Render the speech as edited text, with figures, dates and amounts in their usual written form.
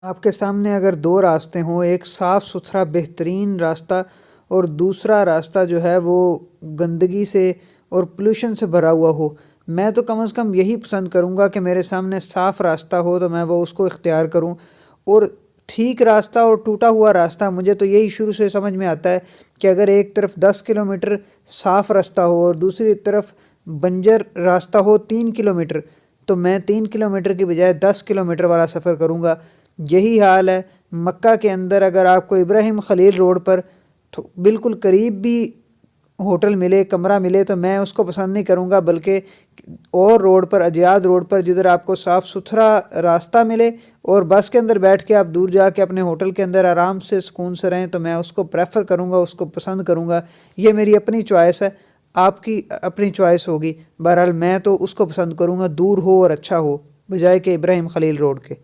آپ کے سامنے اگر دو راستے ہوں، ایک صاف ستھرا بہترین راستہ اور دوسرا راستہ جو ہے وہ گندگی سے اور پولوشن سے بھرا ہوا ہو، میں تو کم از کم یہی پسند کروں گا کہ میرے سامنے صاف راستہ ہو تو میں وہ اس کو اختیار کروں۔ اور ٹھیک راستہ اور ٹوٹا ہوا راستہ، مجھے تو یہی شروع سے سمجھ میں آتا ہے کہ اگر ایک طرف 10 کلومیٹر صاف راستہ ہو اور دوسری طرف بنجر راستہ ہو 3 کلومیٹر، تو میں 3 کلومیٹر کی بجائے 10 کلومیٹر والا سفر کروں گا۔ یہی حال ہے مکہ کے اندر، اگر آپ کو ابراہیم خلیل روڈ پر بالکل قریب بھی ہوٹل ملے، کمرہ ملے، تو میں اس کو پسند نہیں کروں گا، بلکہ اور روڈ پر، اجیاد روڈ پر، جدھر آپ کو صاف ستھرا راستہ ملے اور بس کے اندر بیٹھ کے آپ دور جا کے اپنے ہوٹل کے اندر آرام سے سکون سے رہیں، تو میں اس کو پریفر کروں گا، اس کو پسند کروں گا۔ یہ میری اپنی چوائس ہے، آپ کی اپنی چوائس ہوگی۔ بہرحال میں تو اس کو پسند کروں گا دور ہو اور اچھا ہو، بجائے کہ ابراہیم خلیل روڈ کے۔